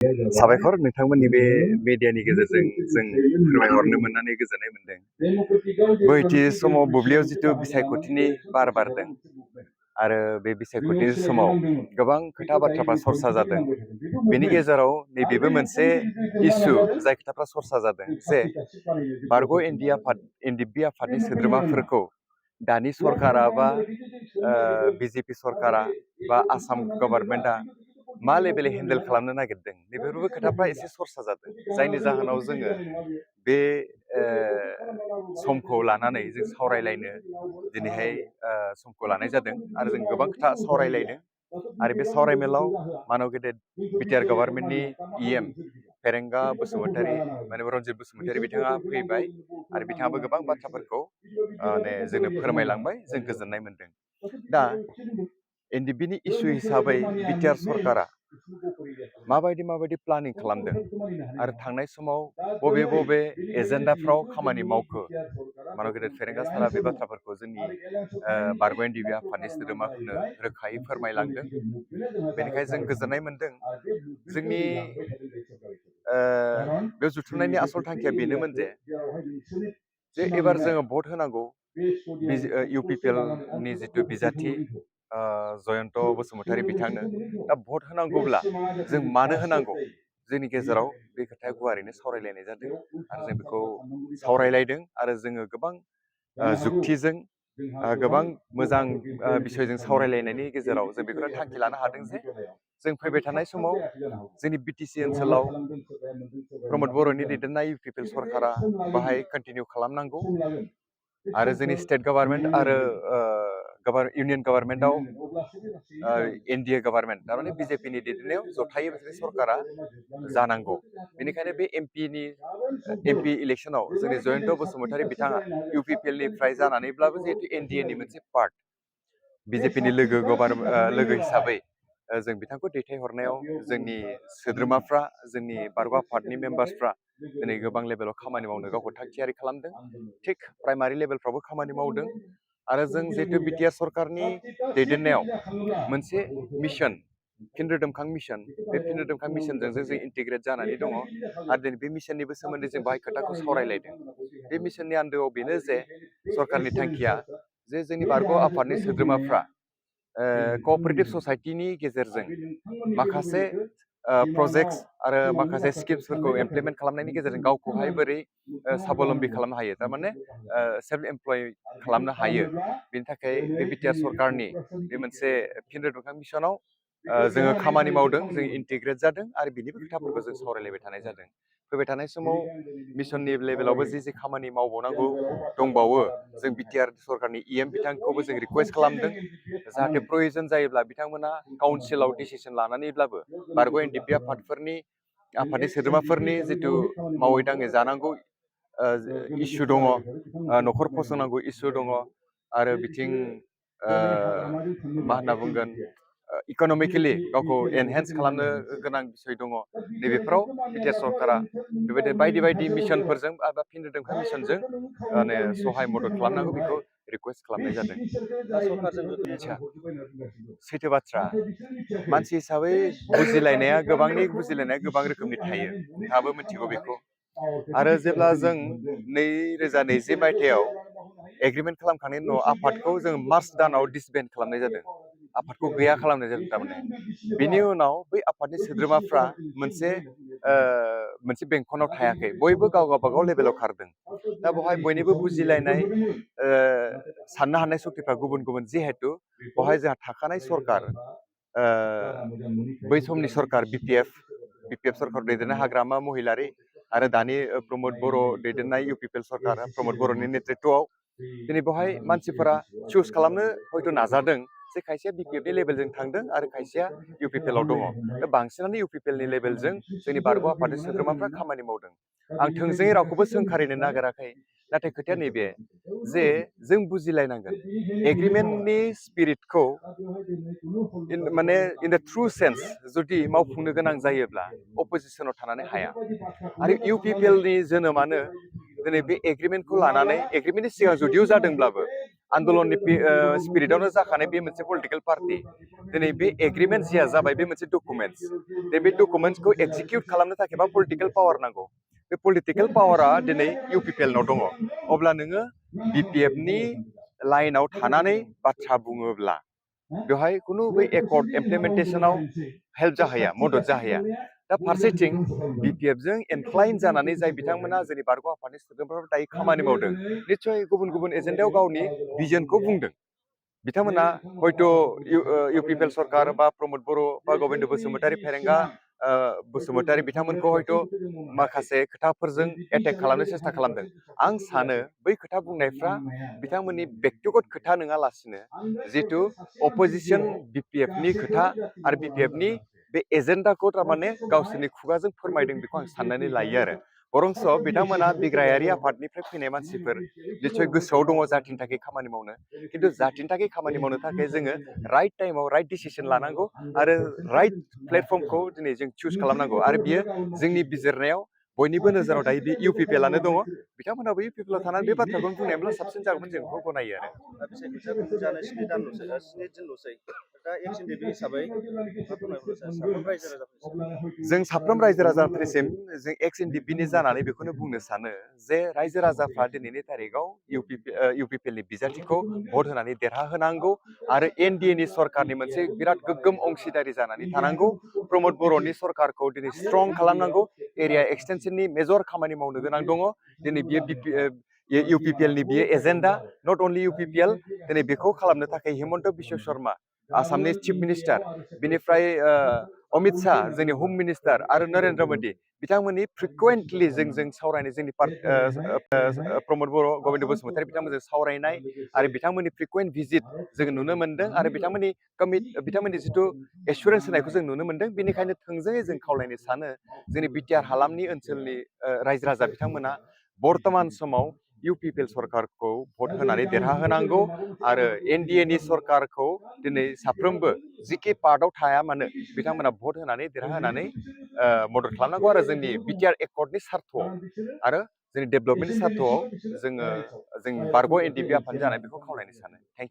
साबायखर नोंथांमोननि बे मिडियानि गेजेरजों जों फोरमायहरनो मोननानै गोजोननाय मोनदों। गुवाहाटि समाव बुब्लियाव जिथु बिसायख'थिनि बार बारदों आरो बे बिसायख'थिनि समाव गोबां खोथा बाथ्राफ्रा सरसा जादों। बेनि गेजेराव नैबेबो मोनसे इस्यु जाय खोथाफ्रा सरसा जादों जे बारग' एनडिएफबि आफादनि सोद्रोमाफोरखौ दानि सरकारा बा बिजेपि सरकारा बा आसाम गभर्नमेन्टआ मा लेभेलै हेन्डेल खालामनो नागिरदों बेफोरबो खोथाफ्रा एसे सरसा जादों, जायनि जाहोनाव जोङो बे समखौ लानानै जों सावरायलायनो दिनैहाय समखौ लानाय जादों आरो जों गोबां खोथा सावरायलायदों। आरो बे सावरायमेलाव मानव गेदेर बिटिआर गभर्नमेन्टनि इएम फेरेंगा बसुमतारी माने रन्जित बसुमतारी बिथाङा फैबाय आरो बिथाङाबो गोबां बाथ्राफोरखौ जोंनो फोरमायलांबाय, जों गोजोननाय मोनदों। दा एनडिएफबिनि इस्यु हिसाबै बिटिआर सरकारा माबायदि प्लानिं खालामदों आरो थांनाय समाव बबे एजेन्डाफ्राव खामानि मावखो मानव गेदेर फेरेंगा सारा बे बाथ्राफोरखौ जोंनि बारग' एनडिएफबि आफादनि सोद्रोमाफोरनो रोखायै फोरमायलांदों। बेनिखायनो जों गोजोननाय मोनदों। जोंनि बे जुथुमनायनि आसल थांखिया बेनोमोन जे एबार जोङो भट होनांगौ इउपिपिएलनि जिथु बिजाथि जयन्त बसुमतारी बिथांनो। दा भट होनांगौब्ला जों मानो होनांगौ, जोंनि गेजेराव बे खोथाया गुवारैनो सावरायलायनाय जादों आरो जों बेखौ सावरायलायदों आरो जोङो गोबां जुक्तिजों गोबां मोजां बिसयजों सावरायलायनायनि गेजेराव जों बेखौनो थांखि लानो हादों जे जों फैबाय थानाय समाव जोंनि बिटिसि ओनसोलाव प्रमद बर'नि दैदेननाय इउपिपिएल सरकारा बाहाय कन्टिनिउ खालामनांगौ आरो जोंनि स्टेट गभर्नमेन्ट आरो इउनियन गभर्नमेन्टआव एनडिए गभर्नमेन्ट थारमाने बिजेपिनि दैदेननायाव जथायै मोनसे सरकारा जानांगौ। बेनिखायनो बे एमपि इलेक्सनाव जोंनि जयन्त बसुमतारी बिथाङा इउपिपिएलनिफ्राय जानानैब्लाबो जिहेतु एनडिएनि मोनसे पार्ट बिजेपिनि लोगो हिसाबै जों बिथांखौ दैथायहरनायाव जोंनि सोद्रोमाफ्रा, जोंनि बारग' आफादनि मेम्बार्सफ्रा दिनै गोबां लेभेलाव खामानि मावनो गावखौ थाग थियारि खालामदों। थिग प्राइमारि लेभेलफ्रावबो खामानि मावदों आरो जों जिहेतु बिटिआर सरकारनि दैदेननायाव मोनसे मिशन फिन रोदोमखां मिशन, बे फिन रोदोमखां मिशनजों जों इन्टिग्रेट जानानै दङ आरो दिनै बे मिशननिबो सोमोन्दै जों बाहाय खोथाखौ सावरायलायदों। बे मिशननि आन्दोआव बेनो जे सरकारनि थांखिया जे जोंनि बारग' आफादनि सोद्रोमाफ्रा कअपारेटिभ ससाइटिनि गेजेरजों माखासे प्रजेक्ट्स आरो माखासे स्किम्सफोरखौ इमप्लिमेन्ट खालामनायनि गेजेरजों गावखौहाय बोरै साबलम्बि खालामनो हायो, थारमाने सेल्फ एमप्लय खालामनो हायो। बेनि थाखाय बे बिटिआर सरकारनि बे मोनसे फिन रोदोमखां मिशनाव जोङो खामानि मावदों, जों इन्टिग्रेट जादों आरो बिनिबो खोथाफोरखौ जों सावरायलायबाय थानाय जादों। फैबाय थानाय समाव मिशननि लेभेलावबो जे खामानि मावबावनांगौ दंबावो, जों बिटिआर सरकारनि इएम बिथांखौबो जों रिकुवेस्ट खालामदों जाहाथे प्रयजन जायोब्ला बिथांमोना काउन्सिलाव डिसिसन लानानैब्लाबो बारग' एनडिएफबि आफादनि सोद्रोमाफोरनि जिथु मावै दाङै जानांगौ इस्यु दङ, न'खर फसंनांगौ इस्यु दङ आरो बिथिं मा होनना बुंगोन इक'नमिकेलि गावखौ एनहेन्स खालामनो गोनां बिसय दङ। नैबेफोराव बिटिआर सरकारा बेबायदि बायदि मिशनफोरजों एबा फिन रोदोमखां मिशनजों सहाय मदद खालामनांगौ, बेखौ रिकुवेस्ट खालामनाय जादों। सैथो बाथ्रा, मानसि हिसाबै बुजिलायनाया गोबां रोखोमनि थायो, नोंथाङाबो मिथिगौ बेखौ। आरो जेब्ला जों 2020 मायथाइयाव एग्रिमेन्ट खालामखांनायनि उनाव आफादखौ जों मार्च दानाव डिसबेन्ड खालामनाय जादों, आफादखौ गैया खालामनाय जादों थारमाने। बिनि उनाव बै आफादनि सोद्रोमाफ्रा मोनसे बेंखनाव थायाखै, बयबो गावबागाव लेभेलाव खारदों। दा बेवहाय बयनिबो बुजिलायनाय साननो हानाय सक्तिफ्रा गुबुन गुबुन, जिहेतु बेवहाय जोंहा थाखानाय सरकार, बै समनि सरकार बिपिएफ सरकार दैदेननाय हाग्रामा महिलारि आरो दानि प्रमद बर' दैदेननाय इउपिपिएल सरकार, प्रमद बर'नि नेतृत्वआव दिनै बेवहाय मानसिफोरा चुज खालामनो हयथ' नाजादों जे खायसेया बिपिएफनि लेभेलजों थांदों आरो खायसेया इउपिपिएलआव दङ। दा बांसिनानो इउपिपिएलनि लेभेलजों जोंनि बारग' आफादनि सोद्रोमाफ्रा खामानि मावदों। आं थोंजोङै रावखौबो सोंखारिनो नागिराखै, नाथाय खोथाया नैबे जे जों बुजिलायनांगोन एग्रिमेन्टनि स्पिरिटखौ माने इन द ट्रु सेन्स जुदि मावफुंनो गोनां जायोब्ला अपोजिसनाव थानानै हाया। आरो इउपिपिएलनि जोनोमानो दिनै बे एग्रिमेन्टखौ लानानै, एग्रिमेन्टनि सिगां जुदिअ जादोंब्लाबो आन्दलननि स्पिरिटआवनो जाखानाय बे मोनसे पलिटिकेल पार्टि दिनै बे एग्रिमेन्ट जिया जाबाय बे मोनसे डकुमेन्टस बे डकुमेन्टसखौ एक्जिकिउट खालामनो थाखाय बा पलिटिकेल पावार नांगौ बे पलिटिकेल पावारा दिनै इउपिपिएलनाव दङ अब्ला नोङो बिपिएफनि लाइनाव थानानै बाथ्रा बुङोब्ला बेवहाय खुनु बै एकर्ड इमप्लिमेन्टेसनाव हेल्प जाहैया मदद जाहैया दा फारसेथिं बिपिएफजों एनक्लाइन जानानै जाय बिथांमोना जोंनि बारग' आफादनि सोद्रोमाफोर दायो खामानि मावदों निस्सय गुबुन गुबुन एजेन्डायाव गावनि भिजनखौ बुंदों बिथांमोना हयथ' इउपिपिएल सरकार बा प्रमद बर' बा गबिन्द बसुमतारी फेरेंगा बसुमतारी बिथांमोनखौ हयथ' माखासे खोथाफोरजों एटेक खालामनो सेस्था खालामदों आं सानो बै खोथा बुंनायफ्रा बिथांमोननि बेक्तिगत खोथा नङालासिनो जितु अपोजिसन बिपिएफनि खोथा आरो बिपिएफनि बे एजेन्डाखौ थारमाने गावसोरनि खुगाजों फोरमायदों बेखौ आं साननानै लायो आरो बरंस बिथांमोना बिग्रायारि आफादनिफ्राय फैनाय मानसिफोर निस्सय गोसोआव दङ जातिनि थाखाय खामानि मावनो खिन्थु जातिनि थाखाय खामानि मावनो थाखाय जोङो राइट टाइमाव राइट डिसिसन लानांगौ आरो राइट प्लेटफर्मखौ दिनै जों चुज खालामनांगौ आरो बियो जोंनि बिजिरनायाव बयनिबो नोजोराव दायो बे इउपिपिएलआनो दङ बिथांमोनाबो इउपिपिएलआव थानानै बे बाथ्राखौनो बुंनायब्ला साबसिन जागौमोन जों बेखौ गनायो आरो बिसायख'थिया खुंजानो 7 दिनल'सै दा एक्स एनडिपि हिसाबै मा फोरमायहरो साफ्रोम रायजो राजाफोरनिसिम जों साफ्रोम रायजो राजाफोरनिसिम जों एक्स एनडिपिनि जानानै बेखौनो बुंनो सानो जे रायजो राजाफ्रा दिनैनि तारिखाव इउपिपिएलनि बिजाथिखौ भट होनानै देरहाहोनांगौ आरो एनडिएनि सरकारनि मोनसे बिराद गोग्गोम अंशिदारि जानानै थानांगौ प्रमद बर'नि सरकारखौ दिनै स्ट्रं खालामनांगौ एरिया एक्सटेनसननि मेजर खामानि मावनो गोनां दङ दिनै बियो इउपिपिएलनि बियो एजेन्डा नट अनलि इउपिपिएल दिनै बेखौ खालामनो थाखाय हिमन्त बिश्व शर्मा आसामनि चिफ मिनिस्टार बिनिफ्राय अमित शाह जोंनि हम मिनिस्टार आरो नरेन्द्र मोदी बिथांमोननि फ्रिकुवेन्टलि जों सावरायनाय जोंनि प्रमद बर' गबिन्द बसुमतारी बिथांमोनजों सावरायनाय आरो बिथांमोननि फ्रिकुवेन्ट भिजिट जों नुनो मोन्दों आरो बिथांमोननि जिथु एसुरेन्स होनायखौ जों नुनो मोन्दों बेनिखायनो थोंजोङै जों खावलायनो सानो जोंनि बिटिआर हालामनि ओनसोलनि रायजो राजा बिथांमोना बर्तमान समाव इउपिपिएल सरकारखौ भट होनानै देरहाहोनांगौ आरो एनडिएनि सरकारखौ दिनै साफ्रोमबो जिखि पार्टआव थाया मानो बिथांमोना भट होनानै देरहाहोनानै मदद खालामनांगौ आरो जोंनि बिटिआर एकर्डनि सार्थ'आव आरो जोंनि डेभेलपमेन्टनि सार्थ'आव जों बारग' एनडिपि आफादनि जानाय बेखौ खावलायनो सानो थेंक इउ